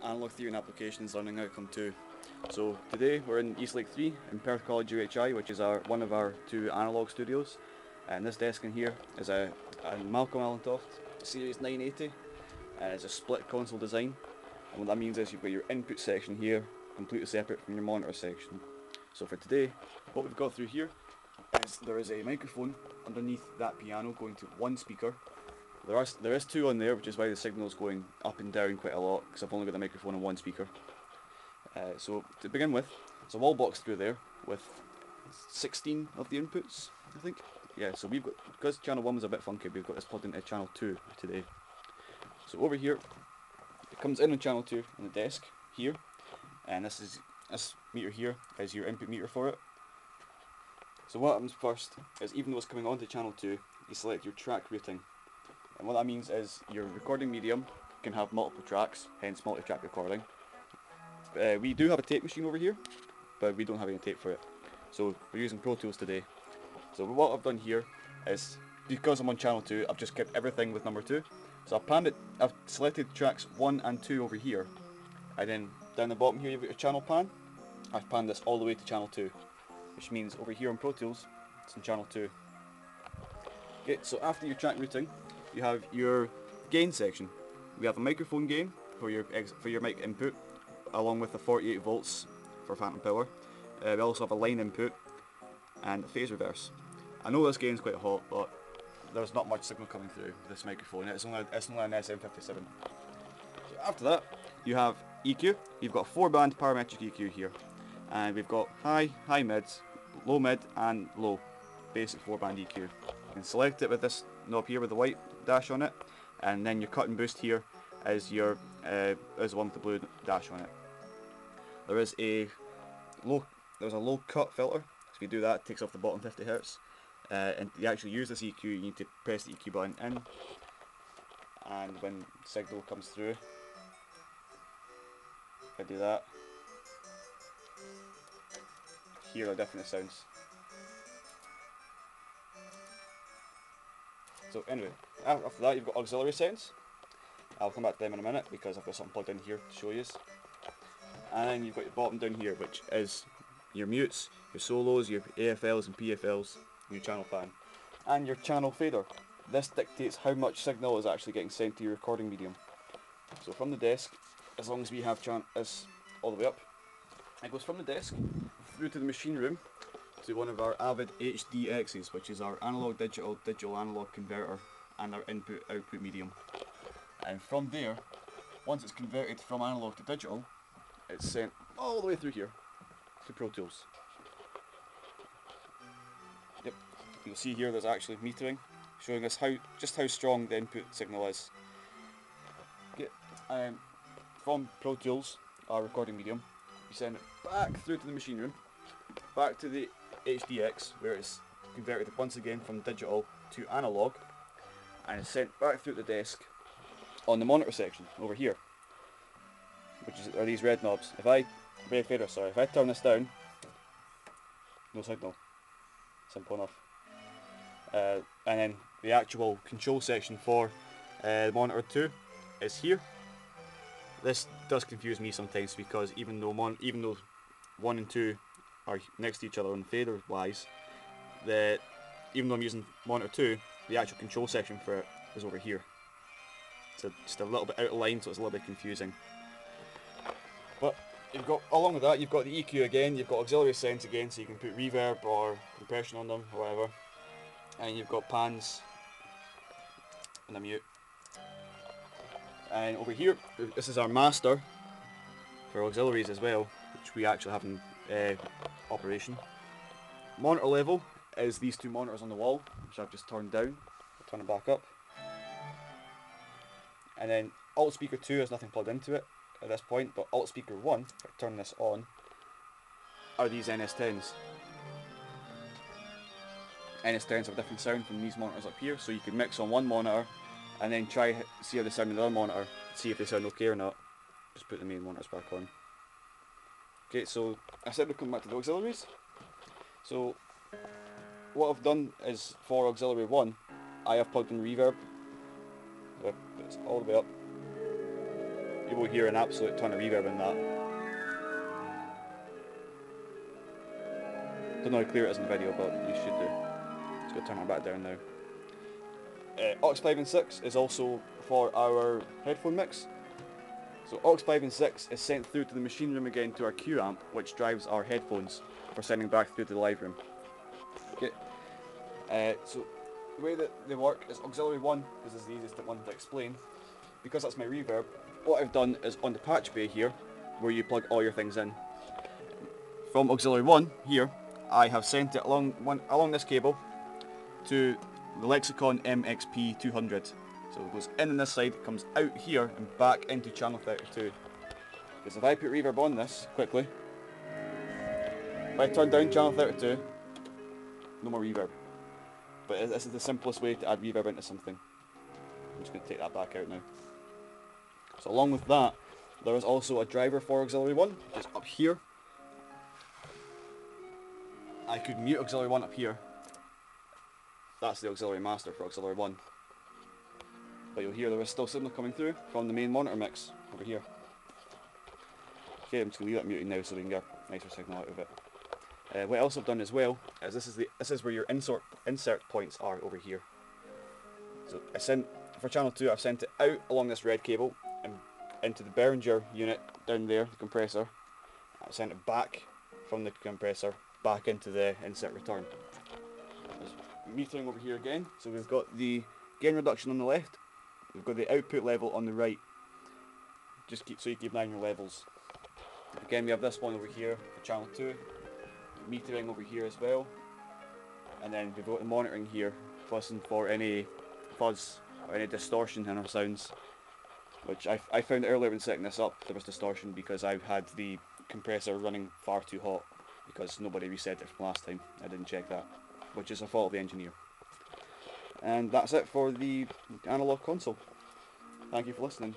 Analog Theory and Applications Learning Outcome 2. So today we're in Eastlake 3 in Perth College UHI, which is one of our two Analogue studios. And this desk in here is a Malcolm Allentoft Series 980, and it's a split console design. And what that means is you've got your input section here completely separate from your monitor section. So for today, what we've got through here is there is a microphone underneath that piano going to one speaker. There is two on there, which is why the signal is going up and down quite a lot, because I've only got the microphone on one speaker. So to begin with, there's a wall box through there with 16 of the inputs, I think. Yeah, so we've got, because channel 1 was a bit funky, we've got this plugged into channel 2 today. So over here, it comes in on channel 2 on the desk here, and this meter here is your input meter for it. So what happens first is, even though it's coming onto channel 2, you select your track routing. And what that means is your recording medium can have multiple tracks, hence multi-track recording. We do have a tape machine over here, but we don't have any tape for it. So we're using Pro Tools today. So what I've done here is, because I'm on channel 2, I've just kept everything with number 2. So I've selected tracks 1 and 2 over here, and then down the bottom here you've got your channel pan. I've panned this all the way to channel 2, which means over here on Pro Tools, it's on channel 2. Okay, so after your track routing, you have your gain section. We have a microphone gain for your mic input, along with the 48 volts for phantom power. We also have a line input and a phase reverse. I know this gain's quite hot, but there's not much signal coming through this microphone. It's only an SM57. So after that, you have EQ. You've got a 4-band parametric EQ here, and we've got high, mids, low mid, and low. Basic 4-band EQ. You can select it with this knob here with the white dash on it, and then your cut and boost here is the one with the blue dash on it. There's a low cut filter. So if you do that, it takes off the bottom 50 Hz. And to actually use this EQ, you need to press the EQ button in, and when signal comes through, if I do that, hear the different sounds. So anyway, after that you've got auxiliary settings. I'll come back to them in a minute because I've got something plugged in here to show you. And then you've got your bottom down here, which is your mutes, your solos, your AFLs and PFLs, your channel pan, and your channel fader. This dictates how much signal is actually getting sent to your recording medium. So from the desk, as long as we have this all the way up, it goes from the desk through to the machine room to one of our Avid HDXs, which is our analog digital analog converter and our input output medium. And from there, once it's converted from analog to digital, it's sent all the way through here to Pro Tools. Yep, you'll see here there's actually metering showing us just how strong the input signal is. Okay. From Pro Tools, our recording medium, we send it back through to the machine room, back to the HDX, where it's converted once again from digital to analog, and it's sent back through the desk on the monitor section over here, which are these red knobs. If I turn this down, no signal. Simple enough. And then the actual control section for monitor 2 is here. This does confuse me sometimes because even though 1 and 2 are next to each other on fader wise, even though I'm using monitor 2, the actual control section for it is over here. It's just a little bit out of line, so it's a little bit confusing. But along with that, you've got the EQ again, you've got auxiliary settings again, so you can put reverb or compression on them or whatever. And you've got pans and a mute. And over here, this is our master for auxiliaries as well, which we actually have in operation. Monitor level is these two monitors on the wall, which I've just turned down. I'll turn it back up. And then alt speaker 2 has nothing plugged into it at this point, but alt speaker 1, if I turn this on, are these NS10s. NS10s have a different sound from these monitors up here, so you can mix on one monitor and then see how they sound on the other monitor, see if they sound okay or not. Just put the main monitors back on. Okay, so I said we'll come back to the auxiliaries. So what I've done is, for auxiliary 1, I have plugged in reverb. It's all the way up. you will hear an absolute ton of reverb in that. Don't know how clear it is in the video, but you should do. Just gotta turn it back down now. Aux 5 and 6 is also for our headphone mix. So aux 5 and 6 is sent through to the machine room again to our Q amp, which drives our headphones for sending back through to the live room. Okay. So the way that they work is auxiliary 1, this is the easiest one to explain. Because that's my reverb, what I've done is on the patch bay here, where you plug all your things in. From auxiliary 1 here, I have sent it along this cable to the Lexicon MXP 200. So it goes in on this side, it comes out here and back into channel 32. Because if I put reverb on this quickly, if I turn down channel 32, no more reverb. But this is the simplest way to add reverb into something. I'm just going to take that back out now. So along with that, there is also a driver for auxiliary 1, just up here. I could mute auxiliary 1 up here. That's the auxiliary master for auxiliary 1. But you'll hear there is still signal coming through from the main monitor mix over here. Okay, I'm just going to leave that muted now so we can get a nicer signal out of it. What else I've done as well is this is where your insert points are over here. So for channel 2 I've sent it out along this red cable and into the Behringer unit down there, the compressor. I've sent it back from the compressor back into the insert return. There's metering over here again, so we've got the gain reduction on the left, we've got the output level on the right. Just so you keep an eye on your levels. Again, we have this one over here for channel 2, metering over here as well, and then we've got the monitoring here to listen for any fuzz or any distortion in our sounds, which I found earlier when setting this up there was distortion because I had the compressor running far too hot because nobody reset it from last time. I didn't check that, which is a fault of the engineer. And that's it for the analog console. Thank you for listening.